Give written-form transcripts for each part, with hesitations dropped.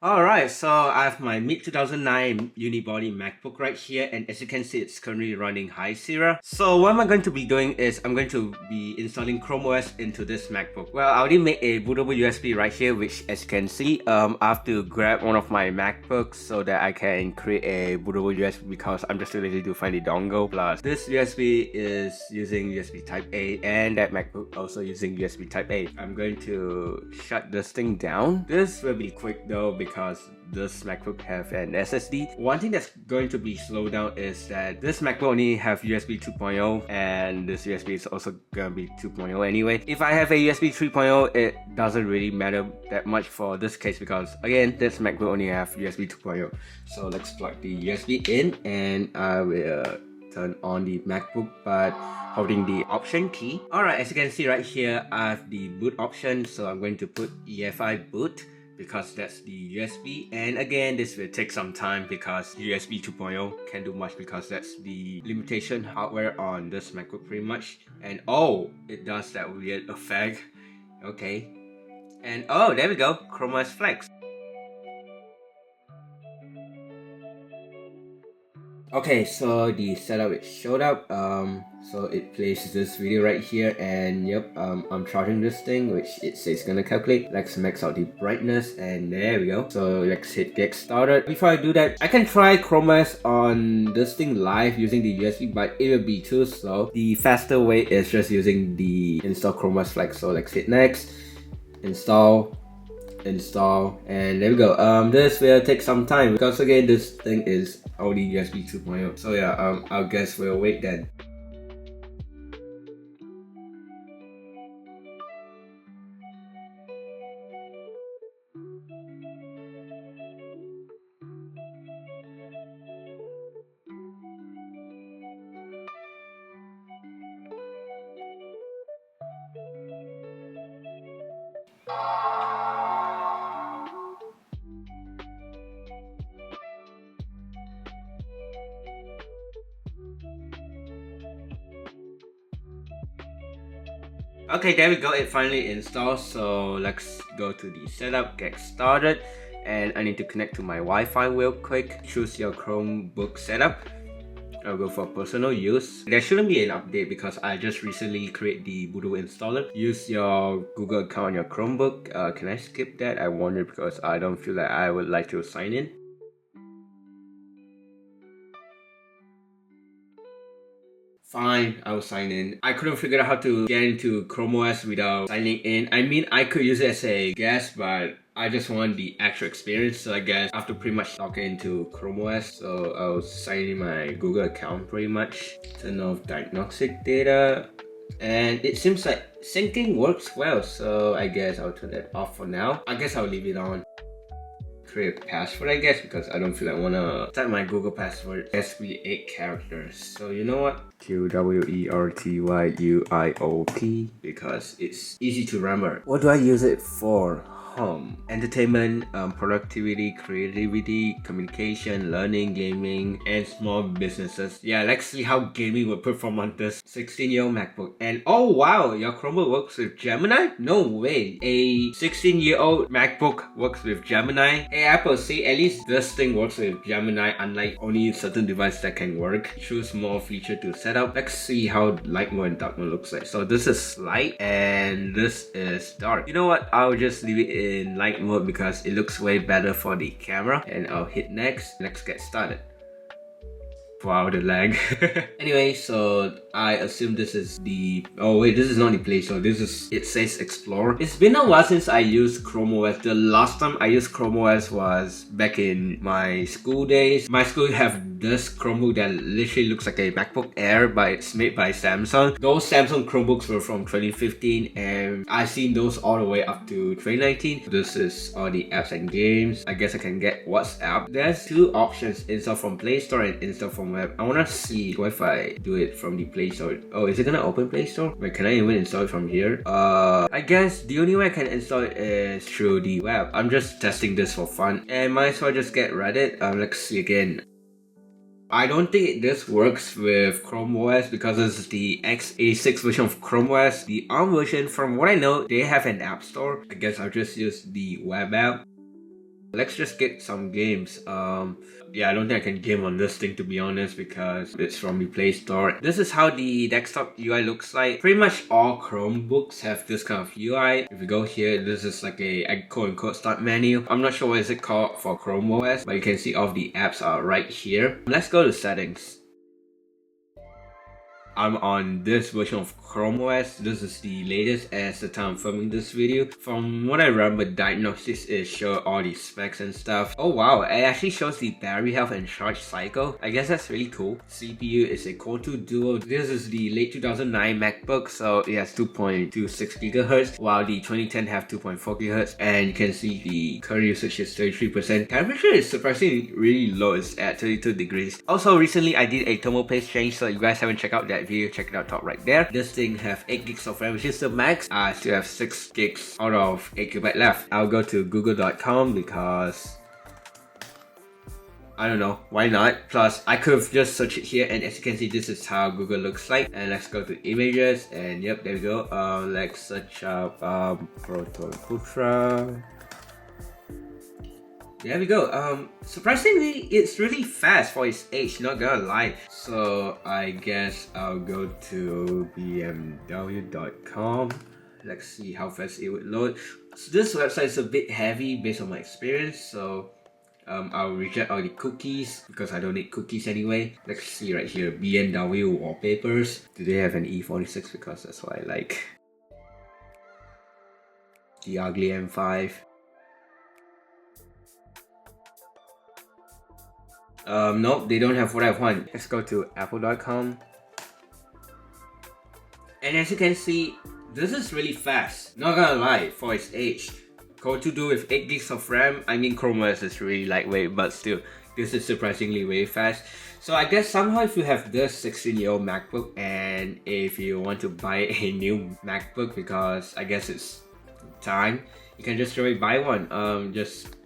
Alright, so I have my mid 2009 Unibody MacBook right here, and as you can see, it's currently running High Sierra. So what am I going to be doing is I'm going to be installing chromeOS into this MacBook. Well, I already made a bootable USB right here, which as you can see, I have to grab one of my MacBooks so that I can create a bootable USB because I'm just too lazy to find the dongle. Plus, this USB is using USB Type A, and that MacBook also using USB Type A. I'm going to shut this thing down. This will be quick though because this MacBook have an SSD. One thing that's going to be slowed down is that this MacBook only have USB 2.0 and this USB is also gonna be 2.0 anyway. If I have a USB 3.0, it doesn't really matter that much for this case because again, this MacBook only have USB 2.0. So let's plug the USB in and I will turn on the MacBook but holding the option key. Alright, as you can see right here, I have the boot option, so I'm going to put EFI boot because that's the USB, and again this will take some time because USB 2.0 can't do much because that's the limitation hardware on this MacBook pretty much. And oh, it does that weird effect. Okay, and oh, there we go, chromeOS Flex. Okay, so the setup is showed up. So it plays this video right here, and yep, I'm charging this thing, which it says gonna calculate. Let's max out the brightness, and there we go. So let's hit get started. Before I do that, I can try chromeOS on this thing live using the USB, but it will be too slow. The faster way is just using the install chromeOS Flex. So let's hit next, install, and there we go. This will take some time because again this thing is only USB 2.0. So yeah, I guess we'll wait then. Okay, there we go, it finally installed. So let's go to the setup, get started, and I need to connect to my Wi-Fi real quick. Choose your Chromebook setup. I'll go for personal use. There shouldn't be an update because I just recently created the bootable installer. Use your Google account on your Chromebook. Can I skip that? I wonder because I don't feel like I would like to sign in. Fine, I'll sign in. I couldn't figure out how to get into chromeOS without signing in. I mean, I could use it as a guest, but I just want the actual experience. So I guess I have to pretty much log into chromeOS. So I'll sign in my Google account pretty much. Turn off diagnostic data. And it seems like syncing works well. So I guess I'll turn that off for now. I guess I'll leave it on. Create a password, I guess, because I don't feel like I wanna type my Google password. Has to be 8 characters. So you know what? QWERTYUIOP, because it's easy to remember. What do I use it for? Entertainment, productivity, creativity, communication, learning, gaming, and small businesses. Yeah, let's see how gaming will perform on this 16-year-old MacBook. And oh wow, your Chromebook works with Gemini? No way. A 16-year-old MacBook works with Gemini. Hey Apple, see, at least this thing works with Gemini, unlike only certain devices that can work. Choose more feature to set up. Let's see how light mode and dark mode looks like. So this is light and this is dark. You know what? I'll just leave it in light mode because it looks way better for the camera, and I'll hit next. Let's get started. Wow, the lag. Anyway, so I assume this is the... Oh wait, this is not the Play Store. This is... It says Explore. It's been a while since I used chromeOS. The last time I used chromeOS was back in my school days. My school have this Chromebook that literally looks like a MacBook Air, but it's made by Samsung. Those Samsung Chromebooks were from 2015, and I've seen those all the way up to 2019. This is all the apps and games. I guess I can get WhatsApp. There's two options: install from Play Store and install from web. I wanna see what if I do it from the Play Store. Oh, is it gonna open Play Store? Wait, can I even install it from here? I guess the only way I can install it is through the web. I'm just testing this for fun, and might as well just get Reddit. Let's see again. I don't think this works with chromeOS because this is the x86 version of chromeOS. The ARM version, from what I know, they have an app store. I guess I'll just use the web app. Let's just get some games. Yeah, I don't think I can game on this thing, to be honest, because it's from the Play Store. This is how the desktop UI looks like. Pretty much all Chromebooks have this kind of UI. If you go here, this is like a quote-unquote start menu. I'm not sure what is it called for chromeOS, but you can see all of the apps are right here. Let's go to settings. I'm on this version of chromeOS. This is the latest as the time I'm filming this video. From what I remember, diagnosis is show all the specs and stuff. Oh wow, it actually shows the battery health and charge cycle. I guess that's really cool. CPU is a Core 2 Duo. This is the late 2009 MacBook, so it has 2.26 GHz, while the 2010 have 2.4 GHz. And you can see the current usage is 33%. Temperature is surprisingly really low. It's at 32 degrees. Also, recently I did a thermal paste change, so if you guys haven't checked out that video, check it out top right there. This thing have 8 gigs of RAM, which is the max. I still have 6 gigs out of 8 GB left. I'll go to google.com because I don't know, why not? Plus, I could have just searched it here, and as you can see, this is how Google looks like. And let's go to images, and yep, there we go. Let's search up Proton Putra. There we go. Surprisingly, it's really fast for its age, not gonna lie. So I guess I'll go to bmw.com. Let's see how fast it would load. So this website is a bit heavy based on my experience, so I'll reject all the cookies because I don't need cookies anyway. Let's see right here, BMW wallpapers. Do they have an E46? Because that's what I like. The ugly M5. Nope, they don't have what I want. Let's go to apple.com. And as you can see, this is really fast. Not gonna lie, for its age. Core 2 Duo with 8 gigs of RAM. I mean, chromeOS is really lightweight, but still, this is surprisingly very fast. So I guess somehow if you have this 16-year-old MacBook, and if you want to buy a new MacBook because I guess it's time, you can just really buy one. Just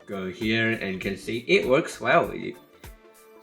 go here and you can see it works well.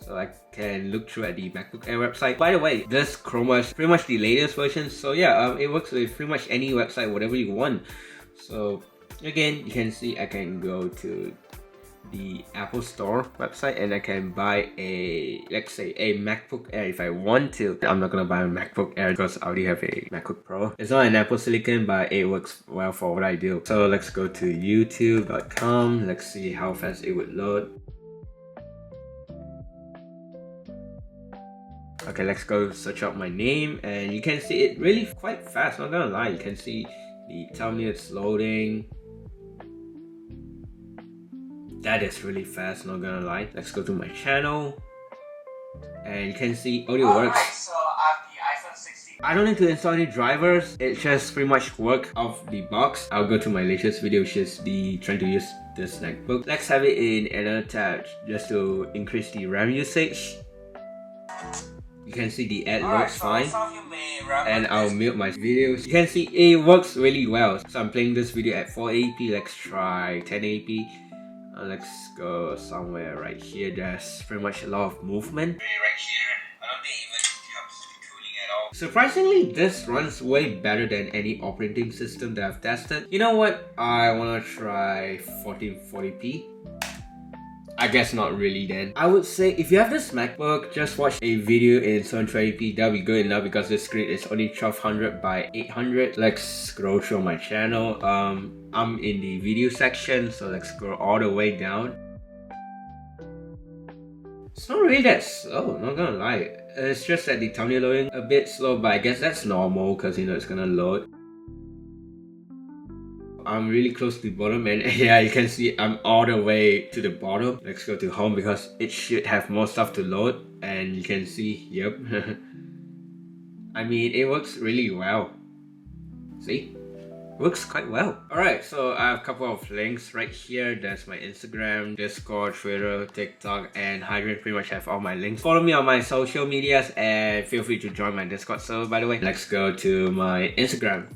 So I can look through at the MacBook Air website. By the way, this chromeOS is pretty much the latest version, so yeah, it works with pretty much any website, whatever you want. So again, you can see I can go to the Apple Store website and I can buy a, let's say, a MacBook Air if I want to. I'm not gonna buy a MacBook Air because I already have a MacBook Pro. It's not an Apple Silicon, but it works well for what I do. So let's go to youtube.com. Let's see how fast it would load. Okay, let's go search up my name, and you can see it really quite fast, not gonna lie. You can see the tell me it's loading. That is really fast, not gonna lie. Let's go to my channel, and you can see audio works. So I have the iPhone 16. I don't need to install any drivers. It just pretty much work off the box. I'll go to my latest video, which is the trying to use this MacBook. Let's have it in another tab just to increase the RAM usage. You can see the ad works fine, and I'll mute my videos. You can see it works really well. So I'm playing this video at 480p. Let's try 1080p. Let's go somewhere right here. There's pretty much a lot of movement. Right here, I don't think it even helps cooling at all. Surprisingly, this runs way better than any operating system that I've tested. You know what? I wanna try 1440p. I guess not really then. I would say if you have this MacBook, just watch a video in 720p. That'll be good enough because this screen is only 1200 by 800. Let's scroll through my channel. I'm in the video section, so let's scroll all the way down. It's not really that slow, not gonna lie. It's just that the thumbnail loading a bit slow, but I guess that's normal because you know it's gonna load. I'm really close to the bottom, and yeah, you can see I'm all the way to the bottom. Let's go to home because it should have more stuff to load, and you can see, yep. I mean, it works really well. See? Works quite well. Alright, so I have a couple of links right here. There's my Instagram, Discord, Twitter, TikTok, and Hydrant. Pretty much have all my links. Follow me on my social medias and feel free to join my Discord server, by the way. Let's go to my Instagram.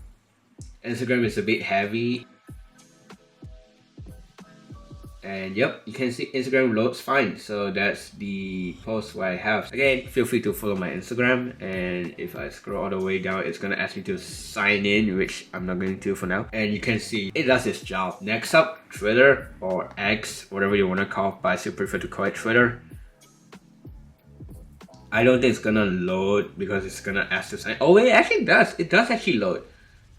Instagram is a bit heavy. And yep, you can see Instagram loads fine. So that's the post what I have. Again, feel free to follow my Instagram, and if I scroll all the way down, it's gonna ask me to sign in, which I'm not going to for now. And you can see it does its job. Next up, Twitter or X, whatever you wanna call, but I still prefer to call it Twitter. I don't think it's gonna load because it's gonna ask to sign. Oh wait, it actually does. It does actually load.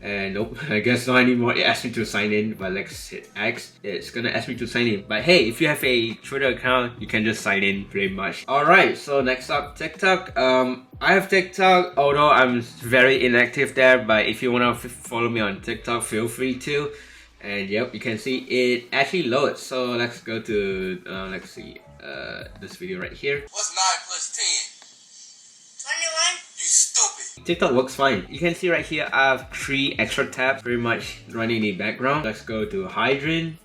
And nope, I guess not anymore. It asked me to sign in, but let's hit X. It's gonna ask me to sign in. But hey, if you have a Twitter account, you can just sign in pretty much. Alright, so next up, TikTok. I have TikTok, although I'm very inactive there, but if you wanna follow me on TikTok, feel free to. And yep, you can see it actually loads. So let's go to, let's see, this video right here. What's 9 plus 10? 21? You stupid. TikTok works fine. You can see right here I have 3 extra tabs pretty much running in the background. Let's go to Hydrin.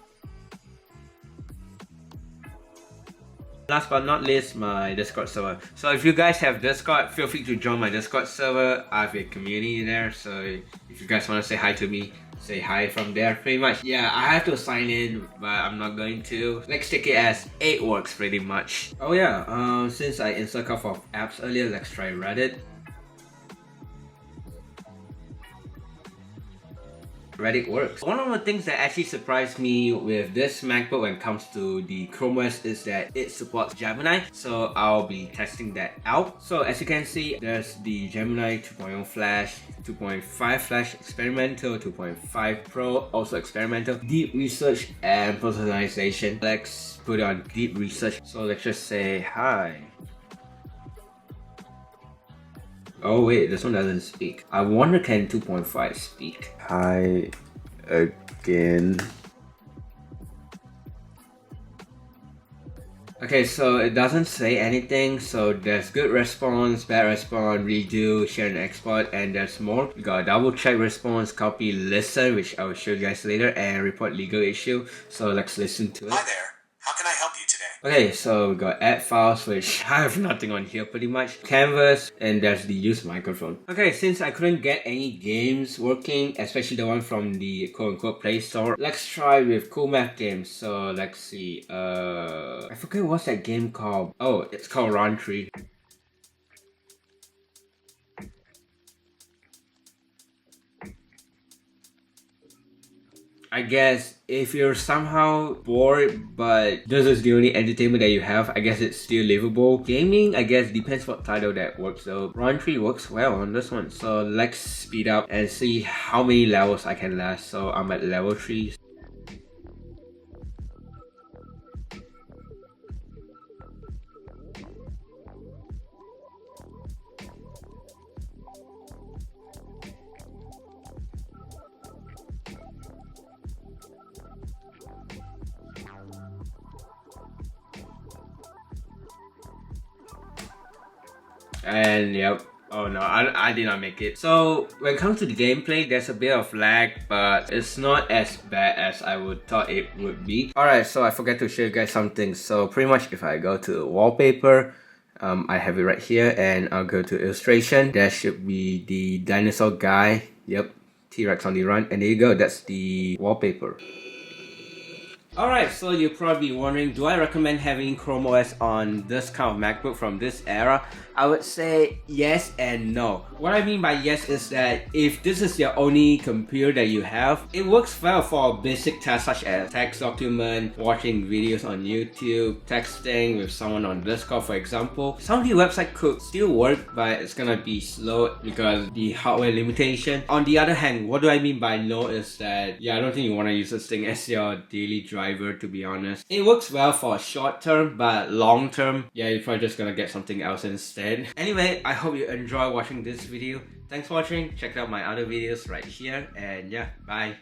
Last but not least, my Discord server. So if you guys have Discord, feel free to join my Discord server. I have a community there, so if you guys want to say hi to me, say hi from there pretty much. Yeah, I have to sign in, but I'm not going to. Let's take it as it works pretty much. Oh yeah, since I installed a couple of apps earlier, let's try Reddit. Reddit works. One of the things that actually surprised me with this MacBook when it comes to the ChromeOS is that it supports Gemini, so I'll be testing that out. So as you can see, there's the Gemini 2.0 Flash, 2.5 Flash Experimental, 2.5 Pro also experimental, deep research and personalization. Let's put it on deep research. So let's just say hi. Oh wait, this one doesn't speak. I wonder can 2.5 speak? Hi again. Okay, so it doesn't say anything, so there's good response, bad response, redo, share and export, and there's more. We got double check response, copy, listen, which I will show you guys later, and report legal issue. So let's listen to it. Hi there. How can I help you today? Okay, so we got add files, which I have nothing on here pretty much. Canvas, and there's the use microphone. Okay, since I couldn't get any games working, especially the one from the quote-unquote Play Store, let's try with cool math games. So let's see, I forget what's that game called. Oh, it's called Run Tree. I guess if you're somehow bored but this is the only entertainment that you have, I guess it's still livable. Gaming, I guess depends what title that works though. Run Tree works well on this one. So let's speed up and see how many levels I can last. So I'm at level 3. And yep, oh no, I did not make it. So when it comes to the gameplay, there's a bit of lag, but it's not as bad as I would thought it would be. Alright, so I forgot to show you guys something. So pretty much if I go to wallpaper, I have it right here, and I'll go to illustration. That should be the dinosaur guy. Yep, T-Rex on the run, and there you go, that's the wallpaper. Alright, so you're probably wondering, do I recommend having ChromeOS on this kind of MacBook from this era? I would say yes and no. What I mean by yes is that if this is your only computer that you have, it works well for basic tasks such as text document, watching videos on YouTube, texting with someone on Discord for example. Some of the website could still work, but it's gonna be slow because the hardware limitation. On the other hand, what do I mean by no is that, yeah, I don't think you want to use this thing as your daily driver, to be honest. It works well for short term, but long term, yeah, you're probably just gonna get something else instead. Anyway, I hope you enjoy watching this video. Thanks for watching. Check out my other videos right here, and yeah, bye.